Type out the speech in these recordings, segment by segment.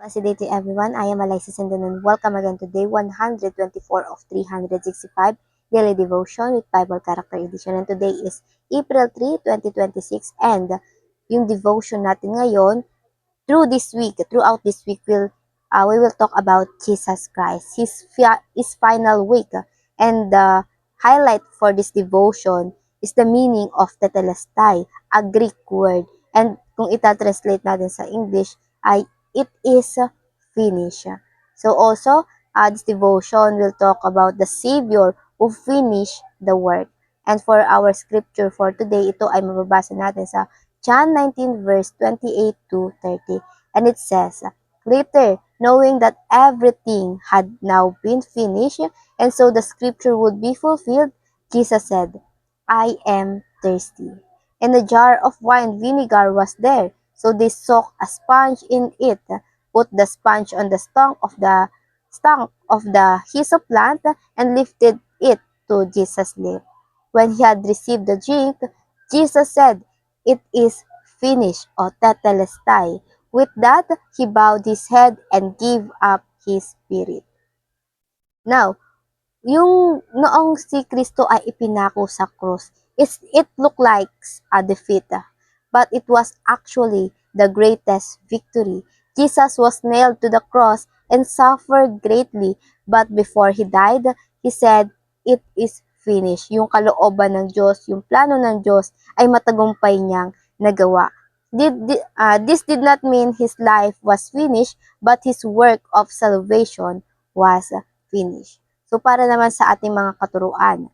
Good day to everyone. I am Alexis and welcome again to day 124 of 365 Daily Devotion with Bible Character Edition. And today is April 3, 2026 and yung devotion natin ngayon throughout this week, we will talk about Jesus Christ, his final week. And the highlight for this devotion is the meaning of tetelestai, a Greek word. And kung ita-translate natin sa English, ay it is finished. So also, this devotion will talk about the Savior who finished the work. And for our scripture for today, ito ay mababasa natin sa John 19 verse 28 to 30. And it says, later, knowing that everything had now been finished, and so the scripture would be fulfilled, Jesus said, I am thirsty. And a jar of wine vinegar was there, so they soaked a sponge in it, put the sponge on the stalk of the hyssop plant, and lifted it to Jesus' lips. When he had received the drink, Jesus said, it is finished, o tetelestai. With that, he bowed his head and gave up his spirit. Now, yung noong si Kristo ay ipinako sa krus, it looked like a defeat, but it was actually the greatest victory. Jesus was nailed to the cross and suffered greatly, but before he died, he said, it is finished. Yung kalooban ng Diyos, yung plano ng Diyos ay matagumpay niyang nagawa. This did not mean his life was finished, but his work of salvation was finished. So, para naman sa ating mga katuruan.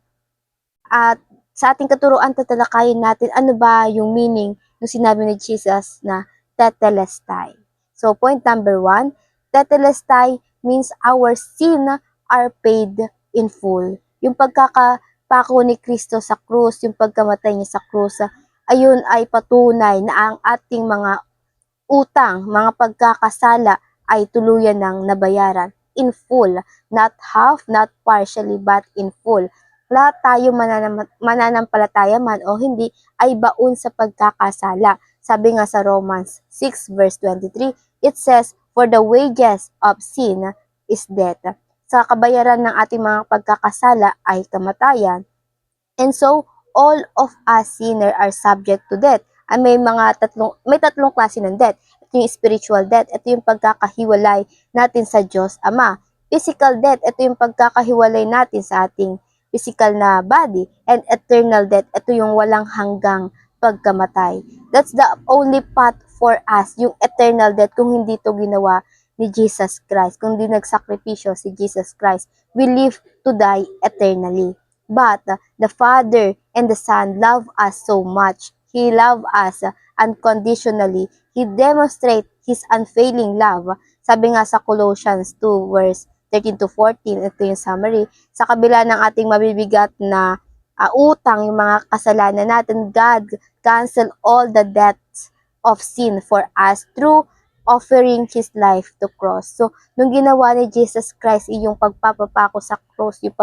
At sa ating katuruan, tatalakayin natin ano ba yung meaning ng sinabi ni Jesus na tetelestai. So, point number 1, tetelestai means our sin are paid in full. Yung pagkakapako ni Kristo sa krus, yung pagkamatay niya sa krus, ayun ay patunay na ang ating mga utang, mga pagkakasala ay tuluyan ng nabayaran in full, not half, not partially, but in full. Lahat tayo mananampalataya man o hindi ay baon sa pagkakasala. Sabi nga sa Romans 6 verse 23, it says, for the wages of sin is death. Sa kabayaran ng ating mga pagkakasala ay kamatayan. And so, all of us sinner are subject to death. May tatlong klase ng death. Ito yung spiritual death, ito yung pagkakahiwalay natin sa Diyos Ama. Physical death, ito yung pagkakahiwalay natin sa ating physical na body. And eternal death, ito yung walang hanggang pagkamatay. That's the only path for us, yung eternal death, kung hindi ito ginawa ni Jesus Christ, kung hindi nagsakripisyo si Jesus Christ. We live to die eternally. But the Father and the Son love us so much. He loved us unconditionally. He demonstrates His unfailing love. Sabi nga sa Colossians 2 verse 13 to 14, ito yung summary. Sa kabila ng ating mabibigat na utang, yung mga kasalanan natin, God cancel all the debts of sin for us through offering His life to cross. So, nung ginawa ni Jesus Christ, yung pagpapapako sa cross, yung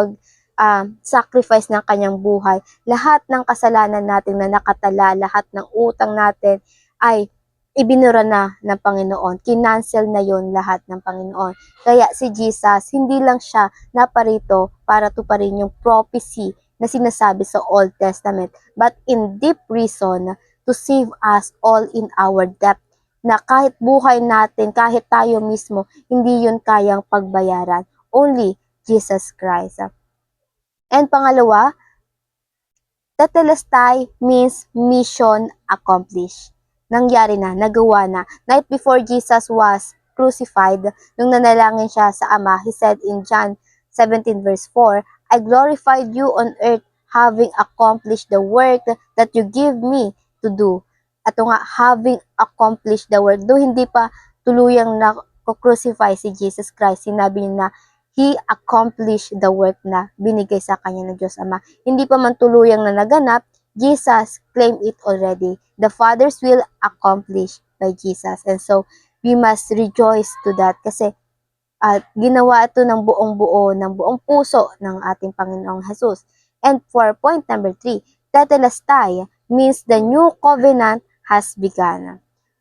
sacrifice ng kanyang buhay, lahat ng kasalanan natin na nakatala, lahat ng utang natin ay ibinura na ng Panginoon. Kinancel na yon lahat ng Panginoon. Kaya si Jesus, hindi lang siya naparito para tuparin yung prophecy na sinasabi sa Old Testament, but in deep reason to save us all in our debt, na kahit buhay natin, kahit tayo mismo, hindi yun kayang pagbayaran. Only Jesus Christ. And pangalawa, tetelestai means mission accomplished. Nangyari na, nagawa na. Night before Jesus was crucified, nung nanalangin siya sa Ama, he said in John 17 verse 4, I glorified you on earth having accomplished the work that you give me to do. Ato nga, having accomplished the work. Though hindi pa tuluyang na-crucify si Jesus Christ, sinabi niya na He accomplished the work na binigay sa kanya ng Diyos Ama. Hindi pa man tuluyang na naganap, Jesus claimed it already. The Father's will accomplished by Jesus. And so, we must rejoice to that kasi ginawa ito ng buong buo, ng buong puso ng ating Panginoong Jesus. And for point number 3, tetelestai means the new covenant has begun.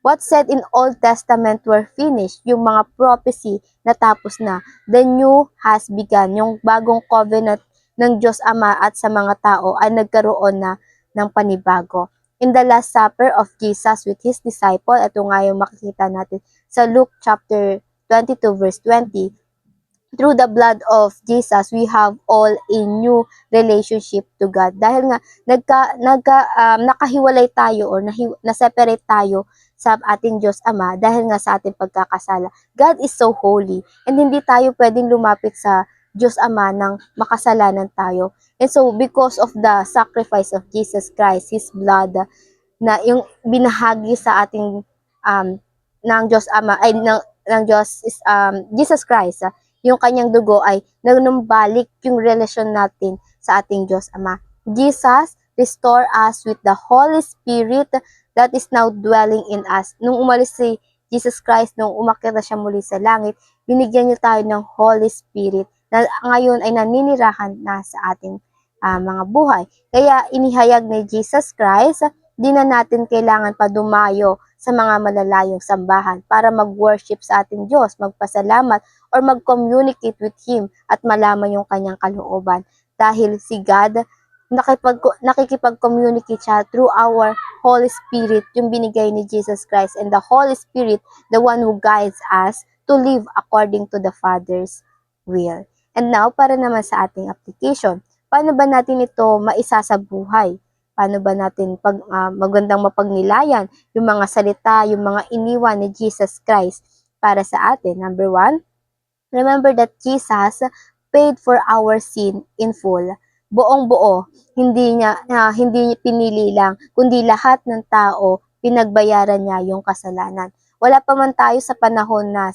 What said in Old Testament were finished, yung mga prophecy natapos na. The new has begun, yung bagong covenant ng Diyos Ama at sa mga tao ay nagkaroon na ng panibago. In the Last Supper of Jesus with His disciple, ito nga yung makikita natin sa Luke chapter 22 verse 20, through the blood of Jesus, we have all a new relationship to God. Dahil nga nakahiwalay tayo or na-separate tayo sa ating Diyos Ama dahil nga sa ating pagkakasala. God is so holy and hindi tayo pwedeng lumapit sa Diyos Ama nang makasalanan tayo. And so because of the sacrifice of Jesus Christ, His blood, na yung binahagi sa ating ng Diyos Ama ay ng Diyos is Jesus Christ, yung kanyang dugo ay nanumbalik yung relasyon natin sa ating Diyos Ama. Jesus restore us with the Holy Spirit that is now dwelling in us. Nung umalis si Jesus Christ, nung umakyat na siya muli sa langit, binigyan niyo tayo ng Holy Spirit na ngayon ay naninirahan na sa ating mga buhay. Kaya inihayag ni Jesus Christ, di na natin kailangan pa dumayo sa mga malalayong sambahan para mag-worship sa ating Diyos, magpasalamat, or mag-communicate with Him at malaman yung kanyang kalooban. Dahil si God, nakikipag-communicate siya through our Holy Spirit, yung binigay ni Jesus Christ. And the Holy Spirit, the one who guides us to live according to the Father's will. And now, para naman sa ating application, paano ba natin ito maisasabuhay? Paano ba natin magandang mapagnilayan yung mga salita, yung mga iniwan ni Jesus Christ para sa atin? Number 1, remember that Jesus paid for our sin in full. Buong-buo, hindi niya pinili lang, kundi lahat ng tao pinagbayaran niya yung kasalanan. Wala pa man tayo sa panahon na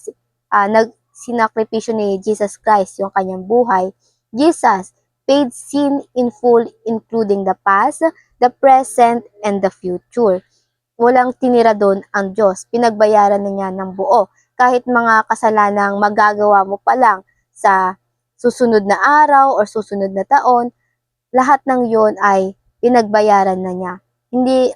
sinakripisyo ni Jesus Christ yung kanyang buhay. Jesus paid sin in full, including the past, the present, and the future. Walang tinira doon ang Diyos. Pinagbayaran na niya ng buo. Kahit mga kasalanang magagawa mo pa lang sa susunod na araw or susunod na taon, lahat ng yon ay pinagbayaran na niya. Hindi,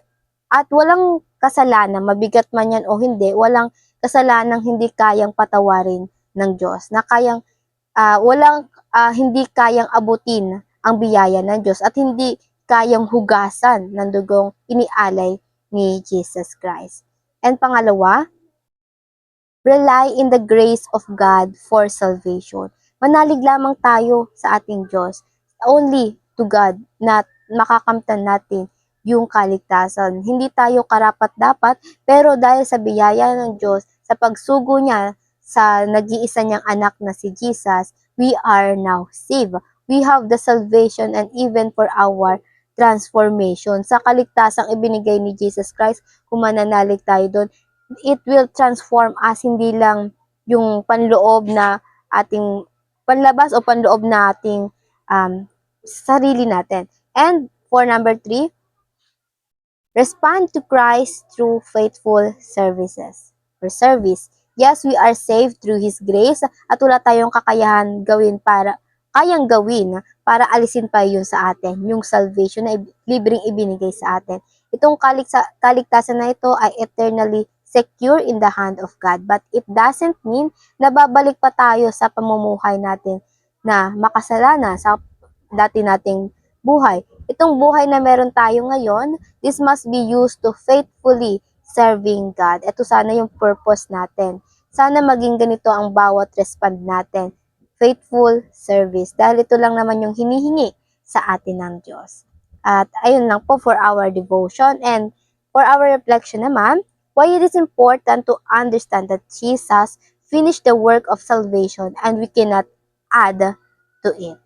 at walang kasalanan, mabigat man yan o hindi, walang kasalanang hindi kayang patawarin ng Diyos. Na kayang, hindi kayang abutin ang biyaya ng Diyos at hindi kayang hugasan ng dugong inialay ni Jesus Christ. And pangalawa, rely in the grace of God for salvation. Manalig lamang tayo sa ating Diyos. Only to God na makakamtan natin yung kaligtasan. Hindi tayo karapat-dapat, pero dahil sa biyaya ng Diyos, sa pagsugo niya sa nag-iisa niyang anak na si Jesus, we are now saved. We have the salvation and even for our transformation. Sa kaligtasang ibinigay ni Jesus Christ, kung mananalig tayo doon, it will transform us, hindi lang yung panloob na ating panlabas o panloob na ating sarili natin. And for number 3, respond to Christ through faithful services or service. Yes, we are saved through His grace at wala tayong kayang gawin para alisin pa yun sa atin, yung salvation na libreng ibinigay sa atin. Itong kaligtasan na ito ay eternally secure in the hand of God. But it doesn't mean na babalik pa tayo sa pamumuhay natin na makasalanan sa dati nating buhay. Itong buhay na meron tayo ngayon, this must be used to faithfully serving God. Ito sana yung purpose natin. Sana maging ganito ang bawat respond natin. Faithful service. Dahil ito lang naman yung hinihingi sa atin ng Diyos. At ayun lang po for our devotion. And for our reflection naman, why it is important to understand that Jesus finished the work of salvation and we cannot add to it.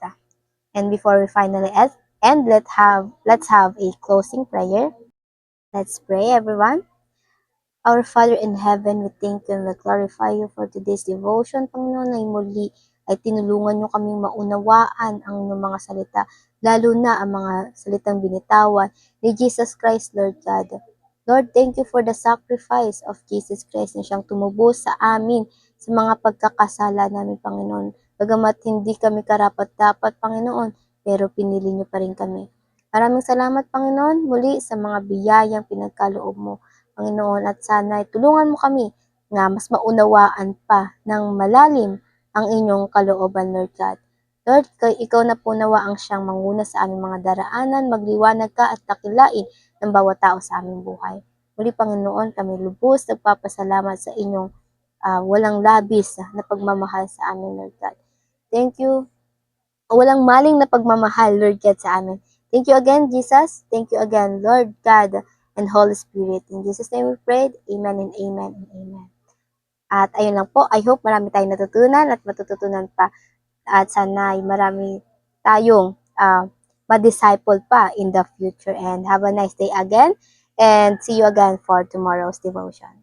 And before we finally end, let's have a closing prayer. Let's pray, everyone. Our Father in heaven, we thank you and we glorify you for today's devotion. Panginoon, ay muli ay tinulungan nyo kaming maunawaan ang inyong mga salita, lalo na ang mga salitang binitawan ni Jesus Christ, Lord God. Lord, thank you for the sacrifice of Jesus Christ na siyang tumubos sa amin sa mga pagkakasala namin, Panginoon. Bagamat hindi kami karapat-dapat, Panginoon, pero pinili niyo pa rin kami. Maraming salamat, Panginoon, muli sa mga biyayang pinagkaloob mo. Panginoon, at sana tulungan mo kami nga mas maunawaan pa ng malalim ang inyong kalooban, Lord God. Lord, ikaw na po nawa ang siyang manguna sa aming mga daraanan, magliwanag ka at takilain ng bawat tao sa aming buhay. Muli, Panginoon, kami lubos nagpapasalamat sa inyong walang labis na pagmamahal sa amin, Lord God. Thank you. Walang maling na pagmamahal, Lord God, sa amin. Thank you again, Jesus. Thank you again, Lord God and Holy Spirit. In Jesus' name we prayed. Amen and amen and amen. At ayun lang po, I hope marami tayong natutunan at matututunan pa. At sana ay marami tayong ma-disciple pa in the future. And have a nice day again. And see you again for tomorrow's devotion.